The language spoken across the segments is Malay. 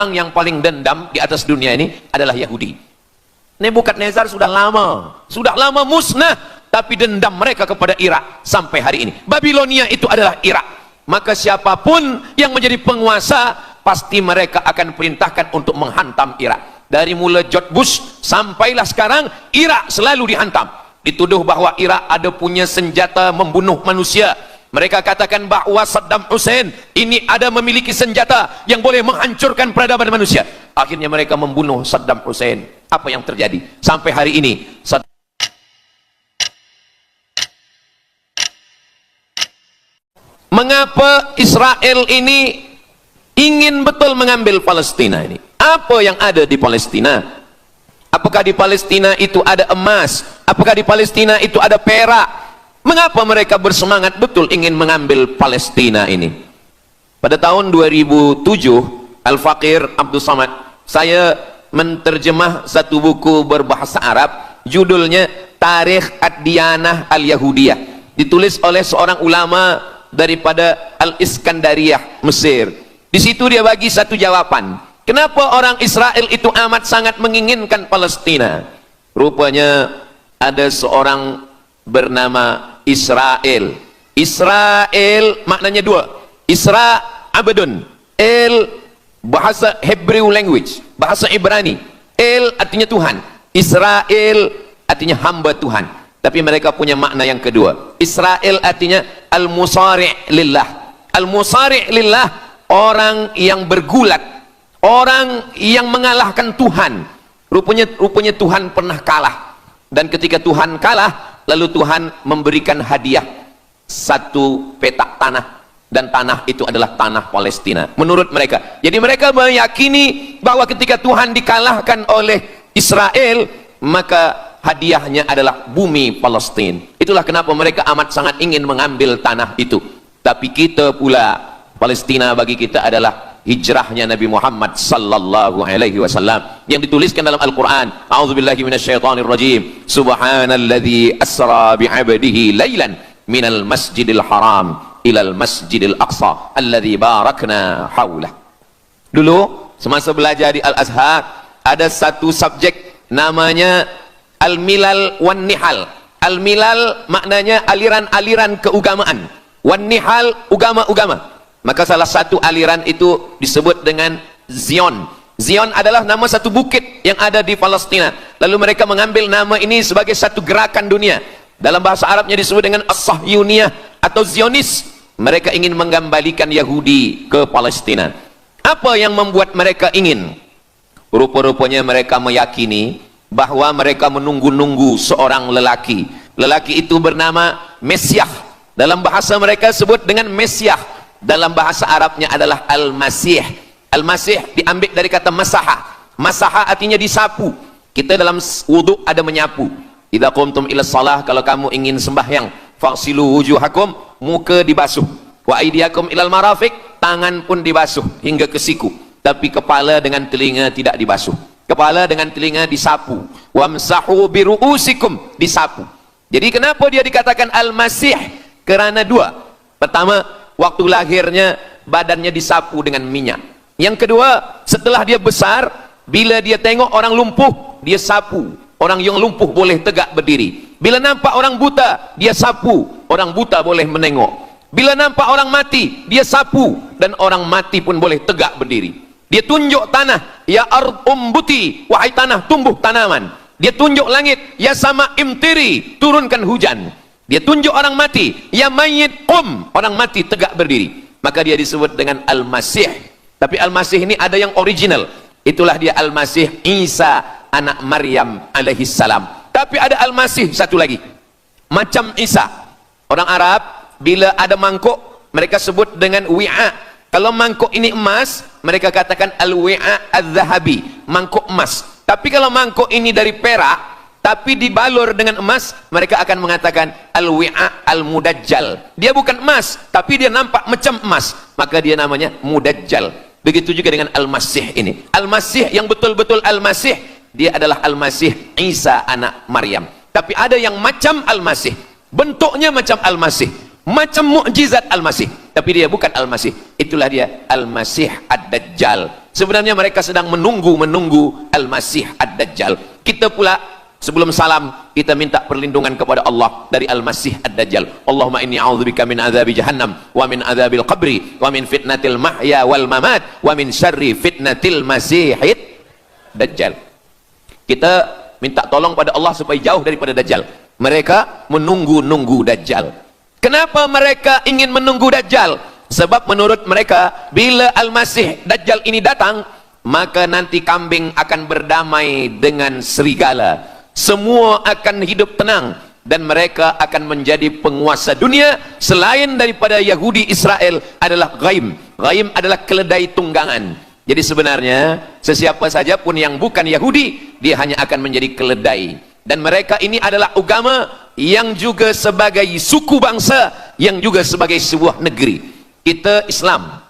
Orang yang paling dendam di atas dunia ini adalah Yahudi. Nebukadnezar sudah lama musnah, tapi dendam mereka kepada Irak sampai hari ini. Babilonia itu adalah Irak. Maka siapapun yang menjadi penguasa, pasti mereka akan perintahkan untuk menghantam Irak. Dari mulai George Bush sampailah sekarang, Irak selalu dihantam. Dituduh bahwa Irak ada punya senjata membunuh manusia. Mereka katakan bahwa Saddam Hussein ini ada memiliki senjata yang boleh menghancurkan peradaban manusia. Akhirnya mereka membunuh Saddam Hussein. Apa yang terjadi? Sampai hari ini mengapa Israel ini ingin betul mengambil Palestina ini? Apa yang ada di Palestina? Apakah di Palestina itu ada emas? Apakah di Palestina itu ada perak? Mengapa mereka bersemangat betul ingin mengambil Palestina ini? Pada tahun 2007, Al-Faqir Abdul Samad, saya menterjemah satu buku berbahasa Arab, judulnya Tarikh Ad-Diyanah Al-Yahudiyah, ditulis oleh seorang ulama daripada Al-Iskandariyah, Mesir. Di situ dia bagi satu jawaban. Kenapa orang Israel itu amat sangat menginginkan Palestina? Rupanya ada seorang bernama Israel. Israel maknanya dua. Isra abdun, el bahasa Hebrew language, bahasa Ibrani. El artinya Tuhan, Israel artinya hamba Tuhan. Tapi mereka punya makna yang kedua. Israel artinya al-musari' lillah. Al-musari' lillah, orang yang bergulat, orang yang mengalahkan Tuhan. Rupanya Tuhan pernah kalah. Dan ketika Tuhan kalah, lalu Tuhan memberikan hadiah satu petak tanah, dan tanah itu adalah tanah Palestina menurut mereka. Jadi mereka meyakini bahwa ketika Tuhan dikalahkan oleh Israel, maka hadiahnya adalah bumi Palestina. Itulah kenapa mereka amat sangat ingin mengambil tanah itu. Tapi kita pula, Palestina bagi kita adalah hijrahnya Nabi Muhammad sallallahu alaihi wasallam yang dituliskan dalam Al-Qur'an. A'udzubillahi minasyaitonir rajim. Subhanalladzi asra bi'abdihi lailan minal masjidil haram ilal masjidil aqsa alladzi barakna haulah. Dulu semasa belajar di Al-Azhar ada satu subjek namanya Al-Milal wan Nihal. Al-Milal maknanya aliran-aliran keagamaan, wan Nihal agama-agama. Maka salah satu aliran itu disebut dengan Zion. Zion adalah nama satu bukit yang ada di Palestina. Lalu mereka mengambil nama ini sebagai satu gerakan dunia. Dalam bahasa Arabnya disebut dengan As-Sahyuniyah atau Zionis. Mereka ingin mengembalikan Yahudi ke Palestina. Apa yang membuat mereka ingin? Rupa-rupanya mereka meyakini bahwa mereka menunggu-nunggu seorang lelaki. Lelaki itu bernama Mesiah. Dalam bahasa mereka sebut dengan Mesiah. Dalam bahasa Arabnya adalah Al-Masih. Al-Masih diambil dari kata masaha. Masaha artinya disapu. Kita dalam wudhu ada menyapu. Idza qumtum ila shalah, kalau kamu ingin sembahyang, faghsilu wujuhakum, muka dibasuh. Wa aydiyakum ilal marafiq, tangan pun dibasuh hingga ke siku. Tapi kepala dengan telinga tidak dibasuh. Kepala dengan telinga disapu. Wamsahu biru'usikum, disapu. Jadi kenapa dia dikatakan Al-Masih? Kerana dua. Pertama, waktu lahirnya badannya disapu dengan minyak. Yang kedua, setelah dia besar, bila dia tengok orang lumpuh, dia sapu. Orang yang lumpuh boleh tegak berdiri. Bila nampak orang buta, dia sapu. Orang buta boleh menengok. Bila nampak orang mati, dia sapu. Dan orang mati pun boleh tegak berdiri. Dia tunjuk tanah, ya ard umbuti, wahai tanah tumbuh tanaman. Dia tunjuk langit, ya sama imtiri, turunkan hujan. Dia tunjuk orang mati, ya mayyit qum, orang mati tegak berdiri. Maka dia disebut dengan Al-Masih. Tapi Al-Masih ini ada yang original. Itulah dia Al-Masih Isa anak Maryam alaihi salam. Tapi ada Al-Masih satu lagi, macam Isa. Orang Arab bila ada mangkuk, mereka sebut dengan wi'a. Kalau mangkuk ini emas, mereka katakan al-wi'a adz-dzahabi, mangkuk emas. Tapi kalau mangkuk ini dari perak tapi dibalur dengan emas, mereka akan mengatakan al-wi'a al-mudajjal. Dia bukan emas, tapi dia nampak macam emas, maka dia namanya mudajjal. Begitu juga dengan Al-Masih ini. Al-Masih yang betul-betul Al-Masih, dia adalah Al-Masih Isa anak Maryam. Tapi ada yang macam Al-Masih, bentuknya macam Al-Masih, macam mukjizat Al-Masih, tapi dia bukan Al-Masih. Itulah dia Al-Masih Ad-Dajjal. Sebenarnya mereka sedang menunggu Al-Masih Ad-Dajjal. Kita pula sebelum salam kita minta perlindungan kepada Allah dari Al-Masih Ad-Dajjal. Allahumma inni a'udzubika min adzabi jahannam wa min adzabil qabri wa min fitnatil mahya wal mamat wa min syarri fitnatil masihid Dajjal. Kita minta tolong pada Allah supaya jauh daripada Dajjal. Mereka menunggu Dajjal. Kenapa mereka ingin menunggu Dajjal? Sebab menurut mereka bila Al-Masih Dajjal ini datang, maka nanti kambing akan berdamai dengan serigala. Semua akan hidup tenang dan mereka akan menjadi penguasa dunia. Selain daripada Yahudi Israel adalah ghaim. Ghaim adalah keledai tunggangan. Jadi sebenarnya sesiapa saja pun yang bukan Yahudi, dia hanya akan menjadi keledai. Dan mereka ini adalah agama yang juga sebagai suku bangsa, yang juga sebagai sebuah negeri. Kita Islam,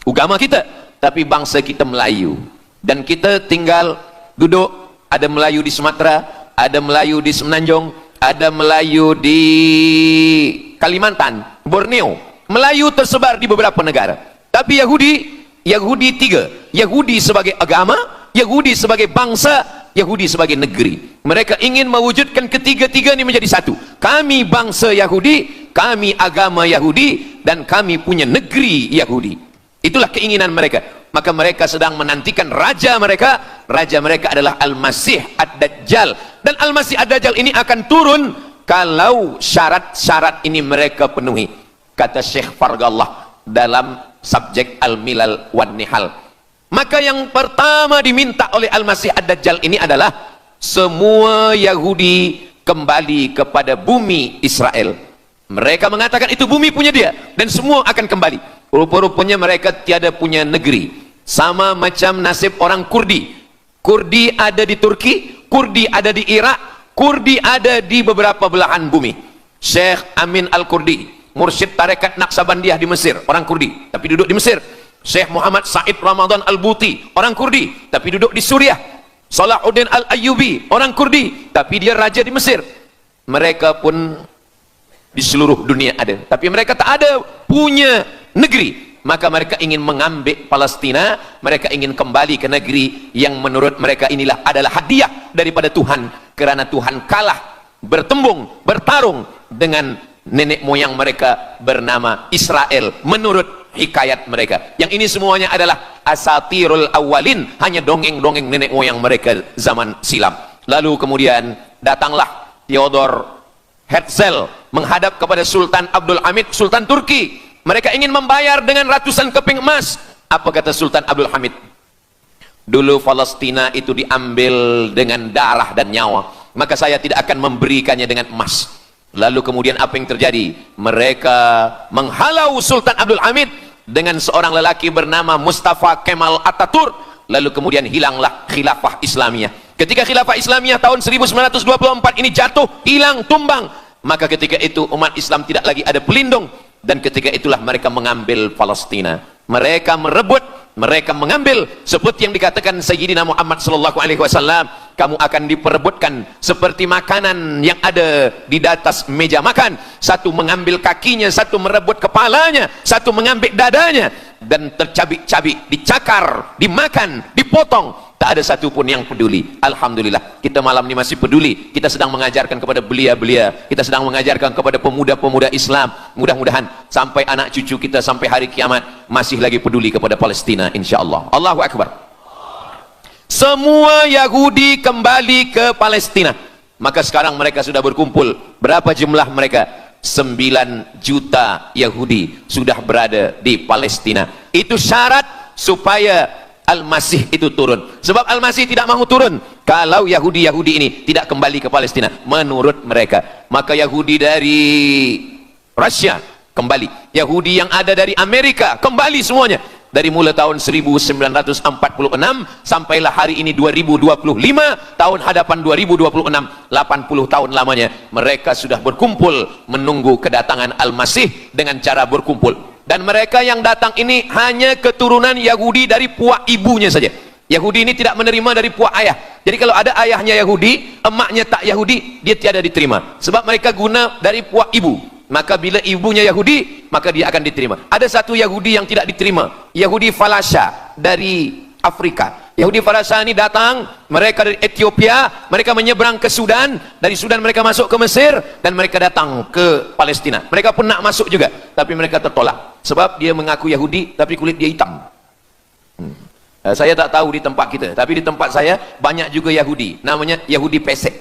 agama kita, tapi bangsa kita Melayu. Dan kita tinggal duduk, ada Melayu di Sumatera, ada Melayu di Semenanjung, ada Melayu di Kalimantan, Borneo. Melayu tersebar di beberapa negara. Tapi Yahudi tiga. Yahudi sebagai agama, Yahudi sebagai bangsa, Yahudi sebagai negeri. Mereka ingin mewujudkan ketiga-tiga ini menjadi satu. Kami bangsa Yahudi, kami agama Yahudi, dan kami punya negeri Yahudi. Itulah keinginan mereka. Maka mereka sedang menantikan raja mereka. Raja mereka adalah Al-Masih Ad-Dajjal. Dan Al-Masih Ad-Dajjal ini akan turun kalau syarat-syarat ini mereka penuhi. Kata Syekh Fargallah dalam subjek Al-Milal wan Nihal. Maka yang pertama diminta oleh Al-Masih Ad-Dajjal ini adalah semua Yahudi kembali kepada bumi Israel. Mereka mengatakan itu bumi punya dia dan semua akan kembali. Rupa-rupanya mereka tiada punya negeri. Sama macam nasib orang Kurdi. Kurdi ada di Turki, Kurdi ada di Irak, Kurdi ada di beberapa belahan bumi. Syekh Amin Al-Kurdi, mursyid tarekat Naqsabandiyah di Mesir, orang Kurdi, tapi duduk di Mesir. Syekh Muhammad Said Ramadan Al-Buti, orang Kurdi, tapi duduk di Suriah. Salahuddin Al-Ayyubi, orang Kurdi, tapi dia raja di Mesir. Mereka pun di seluruh dunia ada, tapi mereka tak ada punya negeri. Maka mereka ingin mengambil Palestina, mereka ingin kembali ke negeri yang menurut mereka inilah adalah hadiah daripada Tuhan, kerana Tuhan kalah bertembung, bertarung dengan nenek moyang mereka bernama Israel menurut hikayat mereka. Yang ini semuanya adalah asatirul awalin, hanya dongeng-dongeng nenek moyang mereka zaman silam. Lalu kemudian datanglah Theodor Herzl menghadap kepada Sultan Abdul Hamid, Sultan Turki. Mereka ingin membayar dengan ratusan keping emas. Apa kata Sultan Abdul Hamid? Dulu Palestina itu diambil dengan darah dan nyawa, maka saya tidak akan memberikannya dengan emas. Lalu kemudian apa yang terjadi? Mereka menghalau Sultan Abdul Hamid dengan seorang lelaki bernama Mustafa Kemal Ataturk. Lalu kemudian hilanglah khilafah Islamiyah. Ketika khilafah Islamiyah tahun 1924 ini jatuh, hilang, tumbang, maka ketika itu umat Islam tidak lagi ada pelindung. Dan ketika itulah mereka mengambil Palestina. Mereka merebut, mereka mengambil, seperti yang dikatakan Sayyidina Muhammad sallallahu alaihi wasallam, kamu akan diperebutkan seperti makanan yang ada di atas meja makan. Satu mengambil kakinya, satu merebut kepalanya, satu mengambil dadanya, dan tercabik-cabik, dicakar, dimakan, dipotong. Tak ada satu pun yang peduli. Alhamdulillah, kita malam ini masih peduli. Kita sedang mengajarkan kepada belia-belia, kita sedang mengajarkan kepada pemuda-pemuda Islam. Mudah-mudahan sampai anak cucu kita sampai hari kiamat masih lagi peduli kepada Palestina, insya-Allah. Allahu Akbar. Semua Yahudi kembali ke Palestina. Maka sekarang mereka sudah berkumpul. Berapa jumlah mereka? 9 juta Yahudi sudah berada di Palestina. Itu syarat supaya Al-Masih itu turun. Sebab Al-Masih tidak mahu turun kalau Yahudi-Yahudi ini tidak kembali ke Palestina menurut mereka. Maka Yahudi dari Rusia kembali, Yahudi yang ada dari Amerika kembali semuanya. Dari mulai tahun 1946 sampailah hari ini 2025, tahun hadapan 2026, 80 tahun lamanya mereka sudah berkumpul menunggu kedatangan Al-Masih dengan cara berkumpul. Dan mereka yang datang ini hanya keturunan Yahudi dari puak ibunya saja. Yahudi ini tidak menerima dari puak ayah. Jadi kalau ada ayahnya Yahudi, emaknya tak Yahudi, dia tiada diterima. Sebab mereka guna dari puak ibu. Maka bila ibunya Yahudi, maka dia akan diterima. Ada satu Yahudi yang tidak diterima, Yahudi Falasha dari Afrika. Yahudi Farasani datang, mereka dari Ethiopia, mereka menyeberang ke Sudan, dari Sudan mereka masuk ke Mesir, dan mereka datang ke Palestina. Mereka pun nak masuk juga, tapi mereka tertolak. Sebab dia mengaku Yahudi, tapi kulit dia hitam. Saya tak tahu di tempat kita, tapi di tempat saya banyak juga Yahudi, namanya Yahudi pesek.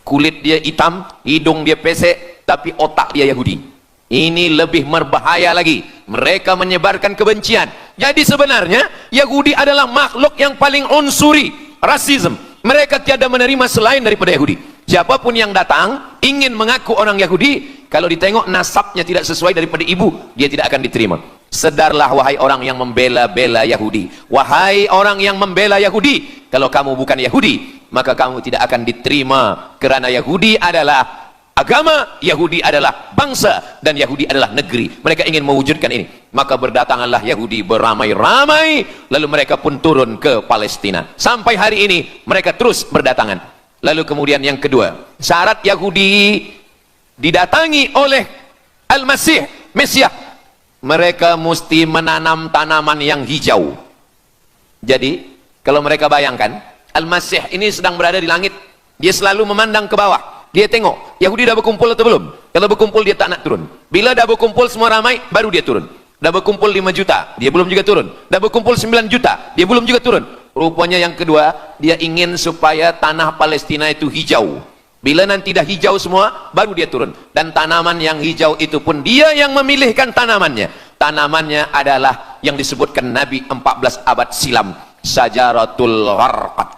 Kulit dia hitam, hidung dia pesek, tapi otak dia Yahudi. Ini lebih berbahaya lagi, mereka menyebarkan kebencian. Jadi sebenarnya Yahudi adalah makhluk yang paling unsuri, rasisme. Mereka tiada menerima selain daripada Yahudi. Siapapun yang datang ingin mengaku orang Yahudi, kalau ditengok nasabnya tidak sesuai daripada ibu, dia tidak akan diterima. Sedarlah wahai orang yang membela-bela Yahudi, wahai orang yang membela Yahudi, kalau kamu bukan Yahudi, maka kamu tidak akan diterima, kerana Yahudi adalah agama, Yahudi adalah bangsa, dan Yahudi adalah negeri. Mereka ingin mewujudkan ini. Maka berdatanganlah Yahudi beramai-ramai, lalu mereka pun turun ke Palestina. Sampai hari ini mereka terus berdatangan. Lalu kemudian yang kedua, syarat Yahudi didatangi oleh Al-Masih, Mesias, mereka mesti menanam tanaman yang hijau. Jadi kalau mereka bayangkan, Al-Masih ini sedang berada di langit, dia selalu memandang ke bawah. Dia tengok, Yahudi dah berkumpul atau belum? Kalau berkumpul dia tak nak turun. Bila dah berkumpul semua ramai, baru dia turun. Dah berkumpul 5 juta, dia belum juga turun. Dah berkumpul 9 juta, dia belum juga turun. Rupanya yang kedua, dia ingin supaya tanah Palestina itu hijau. Bila nanti dah hijau semua, baru dia turun. Dan tanaman yang hijau itu pun dia yang memilihkan tanamannya. Tanamannya adalah yang disebutkan Nabi 14 abad silam, Syajaratul Gharqad.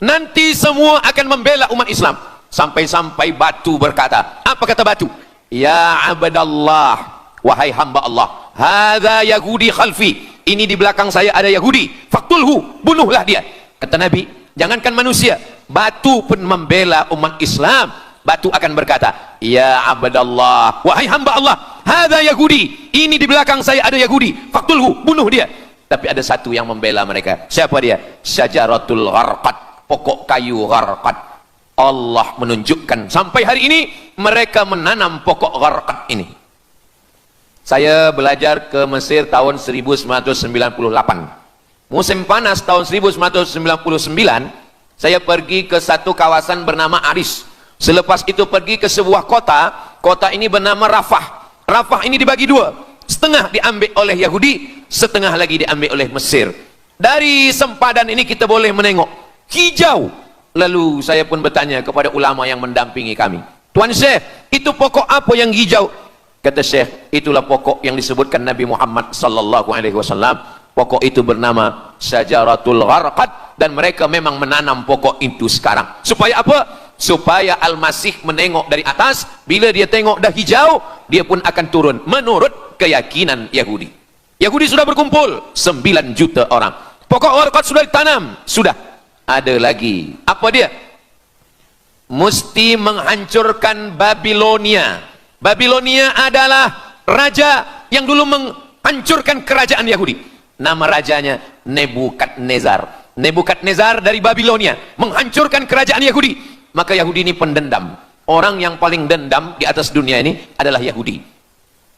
Nanti semua akan membela umat Islam. Sampai-sampai batu berkata, apa kata batu? Ya abdallah, wahai hamba Allah, hadza Yahudi khalfi, ini di belakang saya ada Yahudi, faktulhu, bunuhlah dia. Kata Nabi, jangankan manusia, batu pun membela umat Islam. Batu akan berkata, ya abdallah, wahai hamba Allah, hadza Yahudi, ini di belakang saya ada Yahudi, faktulhu, bunuh dia. Tapi ada satu yang membela mereka. Siapa dia? Syajaratul Gharqad, pokok kayu Gharqad. Allah menunjukkan sampai hari ini mereka menanam pokok Gharqad ini. Saya belajar ke Mesir tahun 1998. Musim panas tahun 1999, saya pergi ke satu kawasan bernama Aris. Selepas itu pergi ke sebuah kota, kota ini bernama Rafah. Rafah ini dibagi dua, setengah diambil oleh Yahudi, setengah lagi diambil oleh Mesir. Dari sempadan ini kita boleh menengok hijau. Lalu saya pun bertanya kepada ulama yang mendampingi kami, Tuan Syekh, itu pokok apa yang hijau? Kata Syekh, itulah pokok yang disebutkan Nabi Muhammad sallallahu alaihi wasallam. Pokok itu bernama Syajaratul Gharqad, dan mereka memang menanam pokok itu sekarang. Supaya apa? Supaya Al-Masih menengok dari atas, bila dia tengok dah hijau, dia pun akan turun menurut keyakinan Yahudi. Yahudi sudah berkumpul 9 juta orang. Pokok Gharqad sudah ditanam, sudah. Ada lagi, apa dia? Mesti menghancurkan Babilonia. Babilonia adalah raja yang dulu menghancurkan kerajaan Yahudi. Nama rajanya Nebukadnezar. Nebukadnezar dari Babilonia menghancurkan kerajaan Yahudi. Maka Yahudi ini pendendam. Orang yang paling dendam di atas dunia ini adalah Yahudi.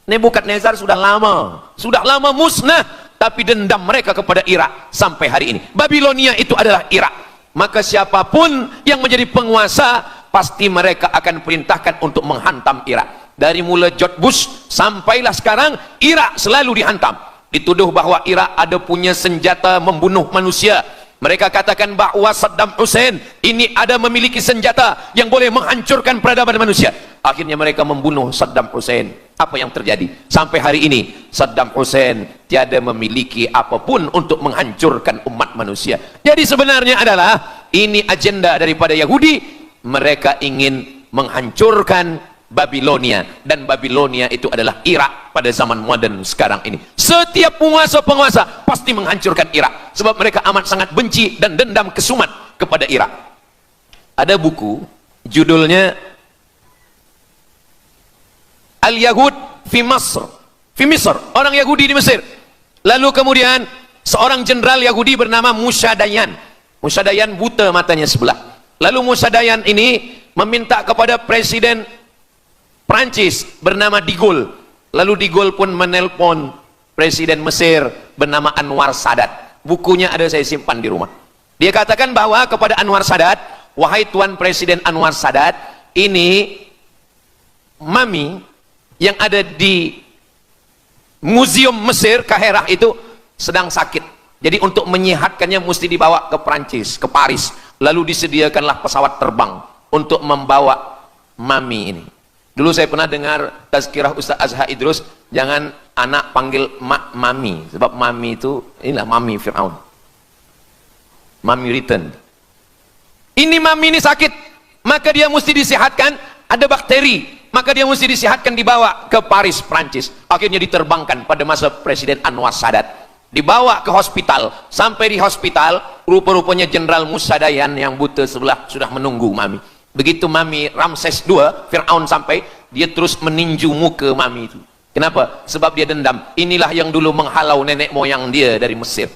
Nebukadnezar sudah lama musnah, tapi dendam mereka kepada Irak sampai hari ini. Babilonia itu adalah Irak. Maka siapapun yang menjadi penguasa, pasti mereka akan perintahkan untuk menghantam Irak. Dari mula George Bush sampailah sekarang, Irak selalu dihantam. Dituduh bahwa Irak ada punya senjata membunuh manusia. Mereka katakan bahwa Saddam Hussein ini ada memiliki senjata yang boleh menghancurkan peradaban manusia. Akhirnya mereka membunuh Saddam Hussein. Apa yang terjadi? Sampai hari ini Saddam Hussein tiada memiliki apapun untuk menghancurkan umat manusia. Jadi sebenarnya adalah ini agenda daripada Yahudi. Mereka ingin menghancurkan Babilonia, dan Babilonia itu adalah Irak pada zaman modern sekarang ini. Setiap penguasa pasti menghancurkan Irak, sebab mereka amat sangat benci dan dendam kesumat kepada Irak. Ada buku judulnya Al-Yahud fi Masr, orang Yahudi di Mesir. Lalu kemudian seorang jenderal Yahudi bernama Musa Dayan. Musa Dayan buta matanya sebelah. Lalu Musa Dayan ini meminta kepada Presiden Prancis bernama De Gaulle. Lalu De Gaulle pun menelpon Presiden Mesir bernama Anwar Sadat. Bukunya ada saya simpan di rumah. Dia katakan bahwa kepada Anwar Sadat, wahai Tuan Presiden Anwar Sadat, ini mami yang ada di Museum Mesir, Kaherah itu sedang sakit. Jadi untuk menyehatkannya mesti dibawa ke Prancis, ke Paris. Lalu disediakanlah pesawat terbang untuk membawa mami ini. Dulu saya pernah dengar tazkirah Ustaz Azhar Idrus, jangan anak panggil mak mami, sebab mami itu inilah mami Fir'aun, mami return. Ini mami ini sakit, maka dia mesti disehatkan, ada bakteri, maka dia mesti disehatkan, dibawa ke Paris, Prancis. Akhirnya diterbangkan pada masa Presiden Anwar Sadat, dibawa ke hospital. Sampai di hospital, rupa-rupanya Jenderal Musa Dayan yang buta sebelah sudah menunggu mami. Begitu mami Ramses II, Fir'aun sampai, dia terus meninju muka mami itu. Kenapa? Sebab dia dendam. Inilah yang dulu menghalau nenek moyang dia dari Mesir.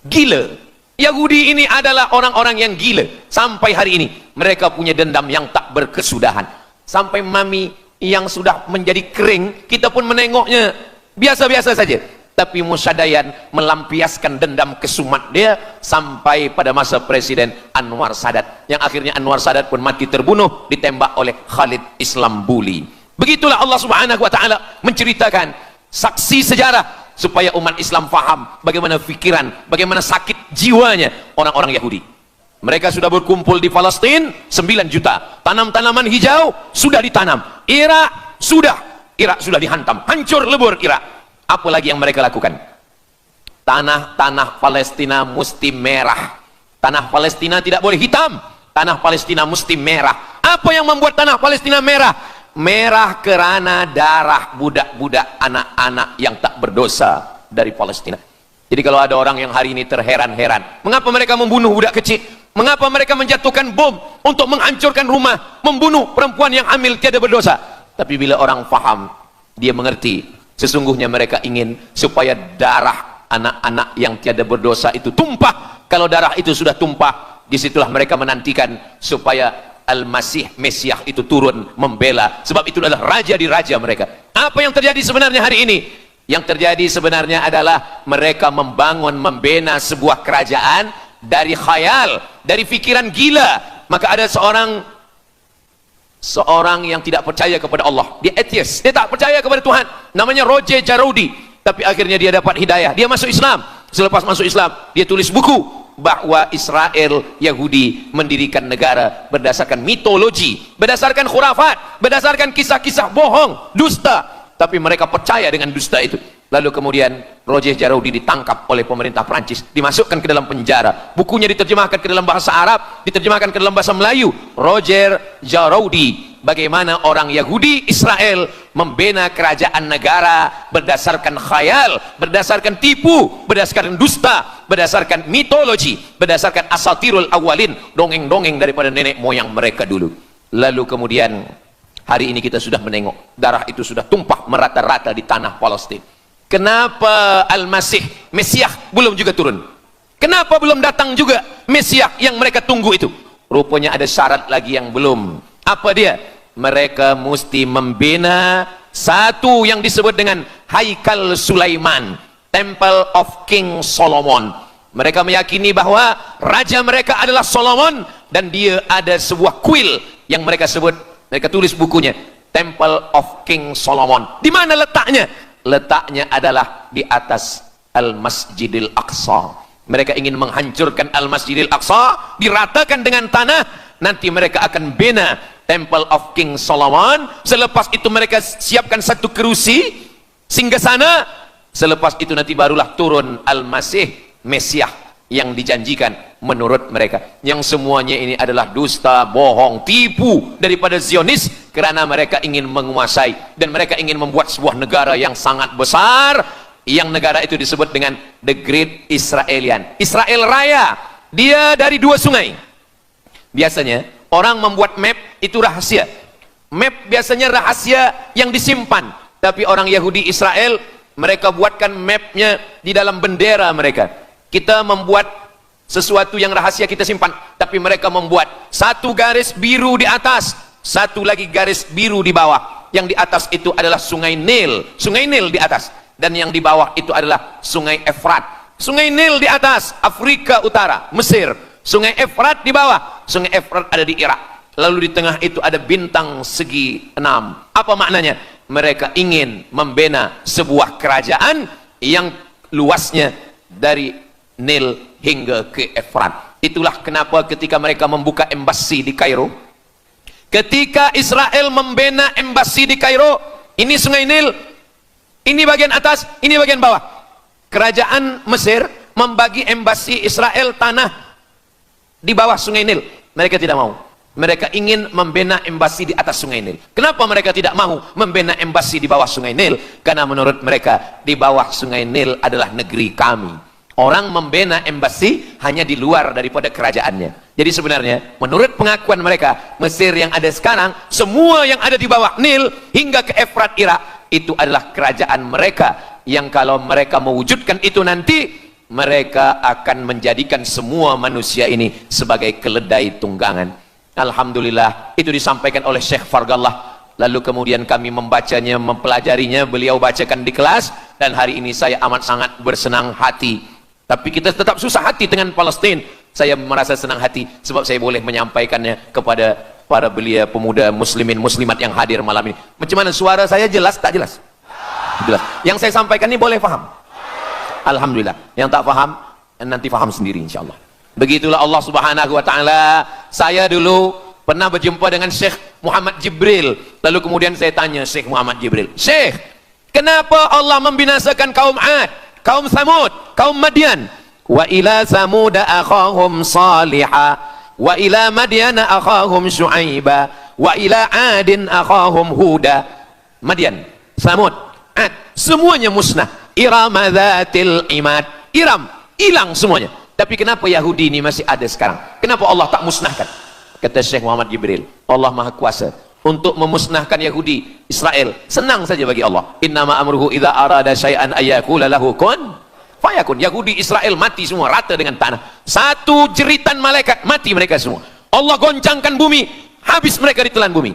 Gila. Yahudi ini adalah orang-orang yang gila. Sampai hari ini mereka punya dendam yang tak berkesudahan. Sampai mami yang sudah menjadi kering, kita pun menengoknya biasa-biasa saja. Tapi Musa Dayan melampiaskan dendam kesumat dia sampai pada masa Presiden Anwar Sadat, yang akhirnya Anwar Sadat pun mati terbunuh ditembak oleh Khalid Islambuli. Begitulah Allah Subhanahu wa taala menceritakan saksi sejarah supaya umat Islam faham bagaimana pikiran, bagaimana sakit jiwanya orang-orang Yahudi. Mereka sudah berkumpul di Palestina 9 juta. Tanam-tanaman hijau sudah ditanam. Irak sudah dihantam, hancur lebur Irak. Apa lagi yang mereka lakukan? Tanah Palestina mesti merah. Tanah Palestina tidak boleh hitam. Tanah Palestina mesti merah. Apa yang membuat tanah Palestina merah? Merah kerana darah budak-budak, anak-anak yang tak berdosa dari Palestina. Jadi kalau ada orang yang hari ini terheran-heran, mengapa mereka membunuh budak kecil? Mengapa mereka menjatuhkan bom untuk menghancurkan rumah, membunuh perempuan yang hamil tiada berdosa? Tapi bila orang faham, dia mengerti. Sesungguhnya mereka ingin supaya darah anak-anak yang tiada berdosa itu tumpah. Kalau darah itu sudah tumpah, disitulah mereka menantikan supaya Al-Masih, Mesiah itu turun membela. Sebab itu adalah raja di raja mereka. Apa yang terjadi sebenarnya hari ini? Yang terjadi sebenarnya adalah mereka membangun, membina sebuah kerajaan dari khayal, dari pikiran gila. Maka ada seorang yang tidak percaya kepada Allah, dia atheist, dia tak percaya kepada Tuhan, namanya Roger Jarroudi. Tapi akhirnya dia dapat hidayah, dia masuk Islam. Selepas masuk Islam, dia tulis buku bahwa Israel, Yahudi mendirikan negara berdasarkan mitologi, berdasarkan khurafat, berdasarkan kisah-kisah bohong, dusta. Tapi mereka percaya dengan dusta itu. Lalu kemudian Roger Jarroudi ditangkap oleh pemerintah Prancis, dimasukkan ke dalam penjara. Bukunya diterjemahkan ke dalam bahasa Arab, diterjemahkan ke dalam bahasa Melayu. Roger Jarroudi, bagaimana orang Yahudi Israel membina kerajaan negara berdasarkan khayal, berdasarkan tipu, berdasarkan dusta, berdasarkan mitologi, berdasarkan asatirul awalin, dongeng-dongeng daripada nenek moyang mereka dulu. Lalu kemudian hari ini kita sudah menengok, darah itu sudah tumpah merata-rata di tanah Palestina. Kenapa Al-Masih, Mesiah belum juga turun? Kenapa belum datang juga Mesiah yang mereka tunggu itu? Rupanya ada syarat lagi yang belum. Apa dia? Mereka mesti membina satu yang disebut dengan Haikal Sulaiman, Temple of King Solomon. Mereka meyakini bahwa raja mereka adalah Solomon, dan dia ada sebuah kuil yang mereka sebut, mereka tulis bukunya Temple of King Solomon. Di mana letaknya? Letaknya adalah di atas Al-Masjidil Aqsa. Mereka ingin menghancurkan Al-Masjidil Aqsa, diratakan dengan tanah. Nanti mereka akan bina Temple of King Solomon. Selepas itu mereka siapkan satu kerusi singgasana. Selepas itu nanti barulah turun Al-Masih, Mesiah yang dijanjikan menurut mereka. Yang semuanya ini adalah dusta, bohong, tipu daripada Zionis, kerana mereka ingin menguasai dan mereka ingin membuat sebuah negara yang sangat besar, yang negara itu disebut dengan The Great Israelian, Israel Raya. Dia dari 2 sungai. Biasanya orang membuat map itu rahasia. Map biasanya rahasia yang disimpan. Tapi orang Yahudi Israel, mereka buatkan mapnya di dalam bendera mereka. Kita membuat sesuatu yang rahasia kita simpan, tapi mereka membuat satu garis biru di atas, satu lagi garis biru di bawah. Yang di atas itu adalah sungai Nil di atas, dan yang di bawah itu adalah sungai Efrat. Sungai Nil di atas, Afrika Utara, Mesir. Sungai Efrat di bawah, Sungai Efrat ada di Irak. Lalu di tengah itu ada bintang segi 6. Apa maknanya? Mereka ingin membina sebuah kerajaan yang luasnya dari Nil hingga ke Efrat. Itulah kenapa ketika mereka membuka embasi di Kairo, ketika Israel membina embasi di Kairo, ini Sungai Nil, ini bagian atas, ini bagian bawah. Kerajaan Mesir membagi embasi Israel tanah di bawah Sungai Nil. Mereka tidak mau. Mereka ingin membina embasi di atas Sungai Nil. Kenapa mereka tidak mau membina embasi di bawah Sungai Nil? Karena menurut mereka di bawah Sungai Nil adalah negeri kami. Orang membina embasi hanya di luar daripada kerajaannya. Jadi sebenarnya menurut pengakuan mereka, Mesir yang ada sekarang, semua yang ada di bawah Nil hingga ke Efrat Irak, itu adalah kerajaan mereka, yang kalau mereka mewujudkan itu nanti, mereka akan menjadikan semua manusia ini sebagai keledai tunggangan. Alhamdulillah, itu disampaikan oleh Syekh Fargallah. Lalu kemudian kami membacanya, mempelajarinya, beliau bacakan di kelas, dan hari ini saya amat sangat bersenang hati. Tapi kita tetap susah hati dengan Palestina. Saya merasa senang hati sebab saya boleh menyampaikannya kepada para belia pemuda muslimin muslimat yang hadir malam ini. Macam mana suara saya, jelas tak jelas? Jelas. Yang saya sampaikan ini boleh faham? Alhamdulillah. Yang tak faham nanti faham sendiri insyaallah. Begitulah Allah Subhanahu wa taala. Saya dulu pernah berjumpa dengan Syekh Muhammad Jibril. Lalu kemudian saya tanya Syekh Muhammad Jibril, "Syekh, kenapa Allah membinasakan kaum Ad, kaum Samud, kaum Madian? Wa ila Samud akhahum Salihah, wa ila Madian akhahum Syuaiba, wa ila Adin akhahum Huda." Madian, Samud, Ad, semuanya musnah. Iram dzatil imad, Iram hilang semuanya. Tapi kenapa Yahudi ini masih ada sekarang? Kenapa Allah tak musnahkan? Kata Syekh Muhammad Jibril, Allah Maha Kuasa untuk memusnahkan Yahudi, Israel. Senang saja bagi Allah. Innama amruhu idza arada syai'an ayyakula lahu kun fayakun. Yahudi Israel mati semua rata dengan tanah. Satu jeritan malaikat mati mereka semua. Allah goncangkan bumi, habis mereka ditelan bumi.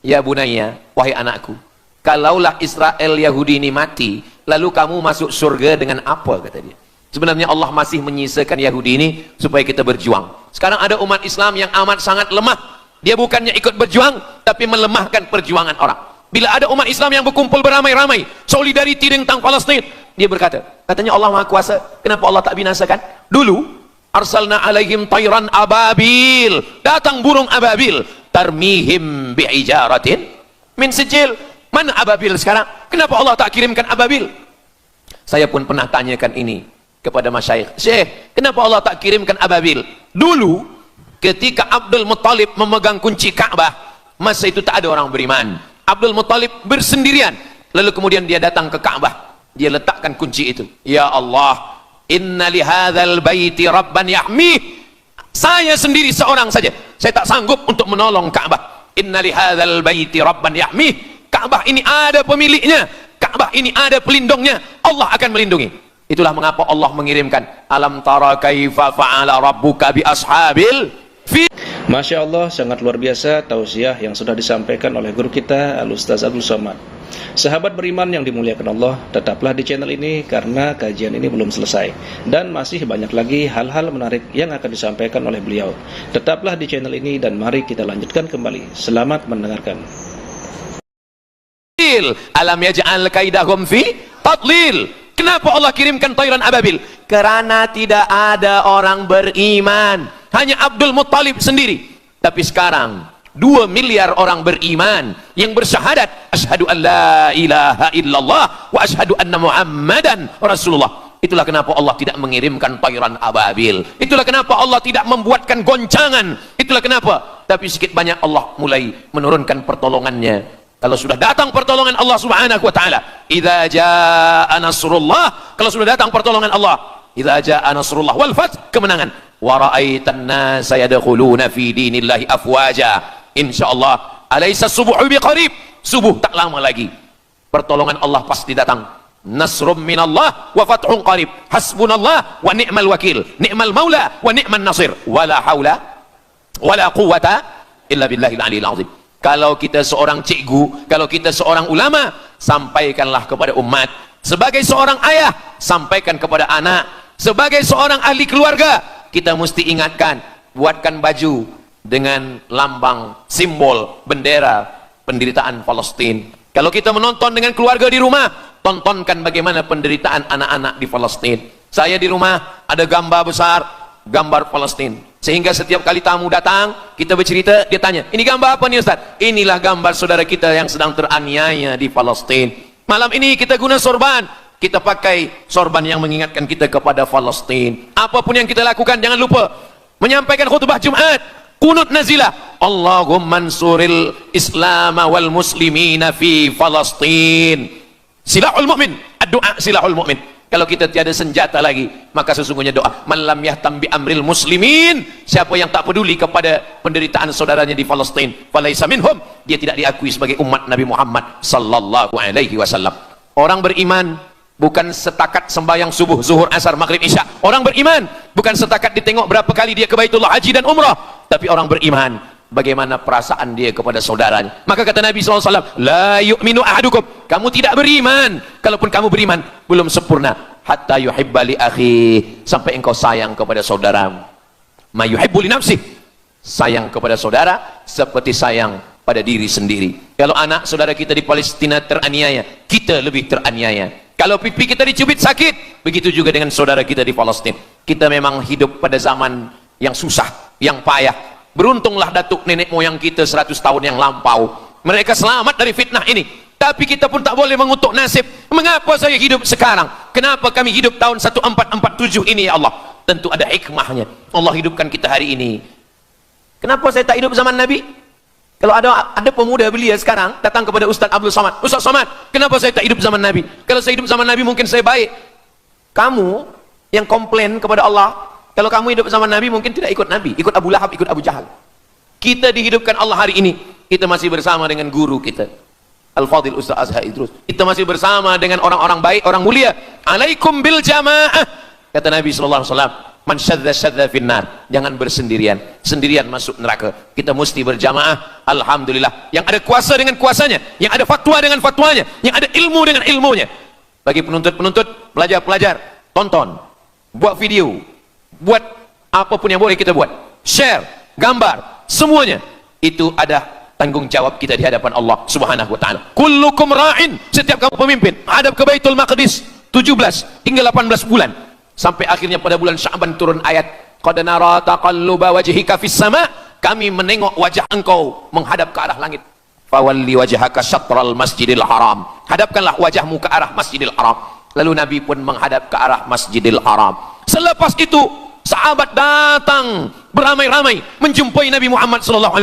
Ya bunayya, wahai anakku, kalaulah Israel Yahudi ini mati, lalu kamu masuk surga dengan apa, kata dia. Sebenarnya Allah masih menyisakan Yahudi ini supaya kita berjuang. Sekarang ada umat Islam yang amat sangat lemah. Dia bukannya ikut berjuang, tapi melemahkan perjuangan orang. Bila ada umat Islam yang berkumpul beramai-ramai, solidariti tentang Palestina, dia berkata, katanya Allah Maha Kuasa, kenapa Allah tak binasakan? Dulu, arsalna alaihim tayran ababil, datang burung ababil, tarmihim bi'ijaratin min sijil. Mana ababil sekarang? Kenapa Allah tak kirimkan ababil? Saya pun pernah tanyakan ini kepada masyayikh, Syekh, kenapa Allah tak kirimkan ababil? Dulu ketika Abdul Muttalib memegang kunci Ka'bah, masa itu tak ada orang beriman. Abdul Muttalib bersendirian, lalu kemudian dia datang ke Ka'bah, dia letakkan kunci itu. Ya Allah, inna lihadzal baiti rabban yahmih. Saya sendiri seorang saja, saya tak sanggup untuk menolong Ka'bah. Inna lihadzal baiti rabban yahmih. Ka'bah ini ada pemiliknya, Ka'bah ini ada pelindungnya, Allah akan melindungi. Itulah mengapa Allah mengirimkan alam tara kaifa fa'ala rabbuka bi ashabil fi. Masya Allah, sangat luar biasa tausiah yang sudah disampaikan oleh guru kita Al-Ustaz Abdul Somad. Sahabat beriman yang dimuliakan Allah, tetaplah di channel ini karena kajian ini belum selesai dan masih banyak lagi hal-hal menarik yang akan disampaikan oleh beliau. Tetaplah di channel ini dan mari kita lanjutkan kembali. Selamat mendengarkan. Alam yaj'al kaidahum fi tadlil. Kenapa Allah kirimkan tayran ababil? Karena tidak ada orang beriman, hanya Abdul Muttalib sendiri. Tapi sekarang 2 miliar orang beriman yang bersyahadat asyhadu an la ilaha illallah wa asyhadu anna muhammadan rasulullah. Itulah kenapa Allah tidak mengirimkan tayran ababil. Itulah kenapa Allah tidak membuatkan goncangan. Itulah kenapa. Tapi sedikit banyak Allah mulai menurunkan pertolongannya. Kalau sudah datang pertolongan Allah Subhanahu wa taala, idza jaa nasrullah, kalau sudah datang pertolongan Allah, idza jaa nasrullah wal fath, kemenangan, wa ra'aitan nasa yadkhuluna fi dinillahi afwaja. Insyaallah, alaysa subuhu biqarib, subuh tak lama lagi. Pertolongan Allah pasti datang. Nasrum minallah wa fathun qarib. Hasbunallah wa ni'mal wakil. Ni'mal maula wa ni'man nasir. Wala haula wala quwwata illa billahil aliyil azim. Kalau kita seorang cikgu, kalau kita seorang ulama, sampaikanlah kepada umat. Sebagai seorang ayah, sampaikan kepada anak. Sebagai seorang ahli keluarga, kita mesti ingatkan, buatkan baju dengan lambang, simbol, bendera penderitaan Palestina. Kalau kita menonton dengan keluarga di rumah, tontonkan bagaimana penderitaan anak-anak di Palestina. Saya di rumah ada gambar besar, gambar Palestina. Sehingga setiap kali tamu datang, kita bercerita, dia tanya, ini gambar apa nih Ustaz? Inilah gambar saudara kita yang sedang teraniaya di Palestina. Malam ini kita guna sorban, kita pakai sorban yang mengingatkan kita kepada Palestina. Apapun yang kita lakukan, jangan lupa menyampaikan khutbah Jumat, kunut nazilah, Allahumma ansuril Islam wal muslimina fi Palestina. Silahul mu'min, doa silahul mu'min. Kalau kita tiada senjata lagi, maka sesungguhnya doa, man lam yahtam bi amril muslimin, siapa yang tak peduli kepada penderitaan saudaranya di Palestina, falaisa minhum, dia tidak diakui sebagai umat Nabi Muhammad sallallahu alaihi wasallam. Orang beriman bukan setakat sembahyang subuh, zuhur, asar, maghrib, isya. Orang beriman bukan setakat ditengok berapa kali dia ke Baitullah haji dan umrah, tapi orang beriman bagaimana perasaan dia kepada saudaranya. Maka kata Nabi SAW, la yu'minu ahadukum, kamu tidak beriman, kalaupun kamu beriman, belum sempurna, hatta yuhibba li akhi, sampai engkau sayang kepada saudaramu. Ma yuhibbu li nafsih, sayang kepada saudara seperti sayang pada diri sendiri. Kalau anak saudara kita di Palestina teraniaya, kita lebih teraniaya. Kalau pipi kita dicubit sakit, begitu juga dengan saudara kita di Palestina. Kita memang hidup pada zaman yang susah, yang payah. Beruntunglah datuk nenek moyang kita 100 tahun yang lampau, mereka selamat dari fitnah ini. Tapi kita pun tak boleh mengutuk nasib. Mengapa saya hidup sekarang? Kenapa kami hidup tahun 1447 ini ya Allah? Tentu ada hikmahnya. Allah hidupkan kita hari ini. Kenapa saya tak hidup zaman Nabi? Kalau ada pemuda belia sekarang datang kepada Ustaz Abdul Somad, Ustaz Somad, kenapa saya tak hidup zaman Nabi? Kalau saya hidup zaman Nabi mungkin saya baik. Kamu yang komplain kepada Allah, kalau kamu hidup zaman Nabi mungkin tidak ikut Nabi, ikut Abu Lahab, ikut Abu Jahal. Kita dihidupkan Allah hari ini, kita masih bersama dengan guru kita Al-Fadhil Ustaz Azhar Idrus. Kita masih bersama dengan orang-orang baik, orang mulia. Alaikum bil jamaah, kata Nabi sallallahu alaihi wasallam, man syadza finnar, jangan bersendirian, sendirian masuk neraka. Kita mesti berjamaah. Alhamdulillah, yang ada kuasa dengan kuasanya, yang ada fatwa dengan fatwanya, yang ada ilmu dengan ilmunya. Bagi penuntut-penuntut, pelajar-pelajar, tonton, buat video, buat apapun yang boleh kita buat, share, gambar, semuanya itu ada tanggung jawab kita di hadapan Allah Subhanahu wa taala. Kullukum ra'in, setiap kamu pemimpin, hadap ke Baitul Maqdis 17 hingga 18 bulan, sampai akhirnya pada bulan Sya'ban turun ayat, qad nara taqalluba wajhika fis sama', kami menengok wajah engkau menghadap ke arah langit. Fawalli wajhaka syatral masjidil haram, hadapkanlah wajahmu ke arah Masjidil Haram. Lalu Nabi pun menghadap ke arah Masjidil Haram. Selepas itu sahabat datang beramai-ramai menjumpai Nabi Muhammad SAW.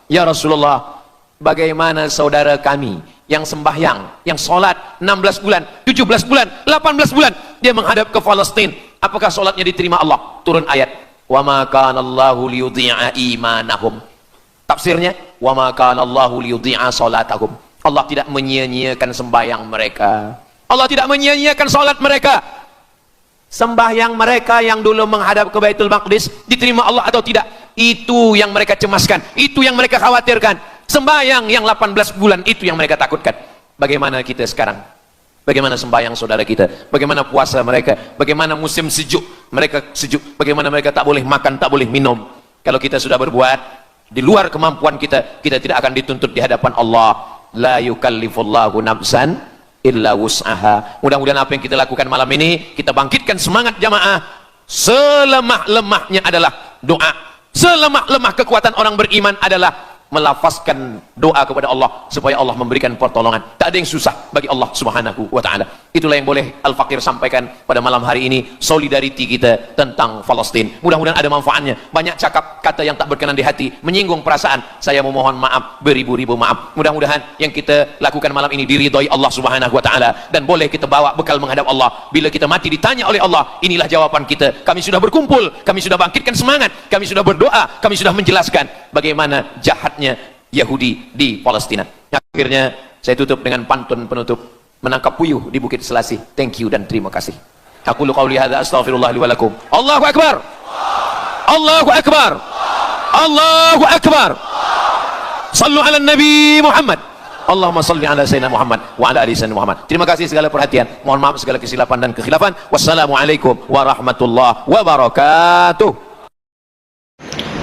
Ya Rasulullah, bagaimana saudara kami yang sembahyang, yang solat 16 bulan, 17 bulan, 18 bulan, dia menghadap ke Palestina, apakah solatnya diterima Allah? Turun ayat, wa ma kana Allahu liyudhi'a imanahum. Tafsirnya, wa ma kana Allahu liyudhi'a salatahum. Allah tidak menyia-nyiakan sembahyang mereka, Allah tidak menyia-nyiakan solat mereka. Sembahyang mereka yang dulu menghadap ke Baitul Maqdis diterima Allah atau tidak, itu yang mereka cemaskan, itu yang mereka khawatirkan. Sembahyang yang 18 bulan itu yang mereka takutkan. Bagaimana kita sekarang? Bagaimana sembahyang saudara kita? Bagaimana puasa mereka? Bagaimana musim sejuk mereka sejuk? Bagaimana mereka tak boleh makan, tak boleh minum? Kalau kita sudah berbuat di luar kemampuan kita, kita tidak akan dituntut di hadapan Allah. La yukallifullahu nafsan illa wus'aha. Mudah-mudahan apa yang kita lakukan malam ini, kita bangkitkan semangat jamaah. Selemah-lemahnya adalah doa. Selemah-lemah kekuatan orang beriman adalah melafazkan doa kepada Allah supaya Allah memberikan pertolongan. Tak ada yang susah bagi Allah Subhanahu wa taala. Itulah yang boleh Al-Fakir sampaikan pada malam hari ini, solidariti kita tentang Palestina. Mudah-mudahan ada manfaatnya. Banyak cakap kata yang tak berkenan di hati, menyinggung perasaan, saya memohon maaf beribu-ribu maaf. Mudah-mudahan yang kita lakukan malam ini diridhai Allah Subhanahu wa taala dan boleh kita bawa bekal menghadap Allah. Bila kita mati ditanya oleh Allah, inilah jawaban kita. Kami sudah berkumpul, kami sudah bangkitkan semangat, kami sudah berdoa, kami sudah menjelaskan bagaimana jahatnya Yahudi di Palestina. Akhirnya saya tutup dengan pantun penutup, menangkap puyuh di Bukit Selasih. Thank you dan terima kasih. Aqulu qauli hadza astaghfirullah li wa lakum. Allahu akbar. Allahu akbar. Allahu akbar. Sallu ala Nabi Muhammad Allahumma salli ala sayyidina Muhammad wa ala ali sayyidina Muhammad. Terima kasih segala perhatian. Mohon maaf segala kesilapan dan kekhilafan. Wassalamualaikum warahmatullahi wabarakatuh.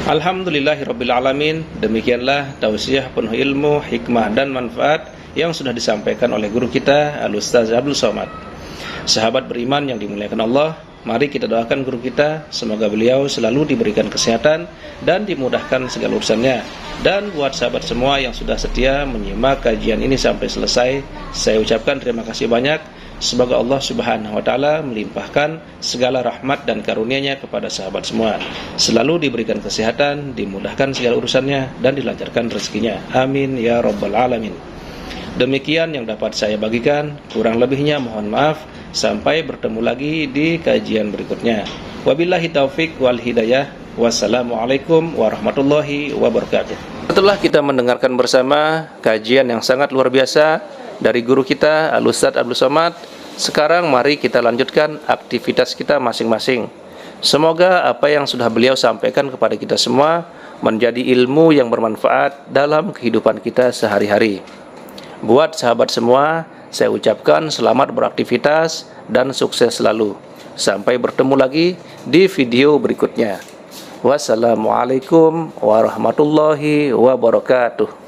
Alhamdulillahirrabbilalamin. Demikianlah tausiah penuh ilmu, hikmah dan manfaat yang sudah disampaikan oleh guru kita Al-Ustaz Abdul Somad. Sahabat beriman yang dimuliakan Allah, mari kita doakan guru kita, semoga beliau selalu diberikan kesehatan dan dimudahkan segala urusannya. Dan buat sahabat semua yang sudah setia menyimak kajian ini sampai selesai, saya ucapkan terima kasih banyak. Semoga Allah Subhanahu wa taala melimpahkan segala rahmat dan karunia-Nya kepada sahabat semua. Selalu diberikan kesehatan, dimudahkan segala urusannya dan dilancarkan rezekinya. Amin ya rabbal alamin. Demikian yang dapat saya bagikan, kurang lebihnya mohon maaf. Sampai bertemu lagi di kajian berikutnya. Wabillahi taufik wal hidayah. Wassalamualaikum warahmatullahi wabarakatuh. Setelah kita mendengarkan bersama kajian yang sangat luar biasa dari guru kita Al-Ustaz Abdul Somad, sekarang mari kita lanjutkan aktivitas kita masing-masing. Semoga apa yang sudah beliau sampaikan kepada kita semua menjadi ilmu yang bermanfaat dalam kehidupan kita sehari-hari. Buat sahabat semua, saya ucapkan selamat beraktivitas dan sukses selalu. Sampai bertemu lagi di video berikutnya. Wassalamualaikum warahmatullahi wabarakatuh.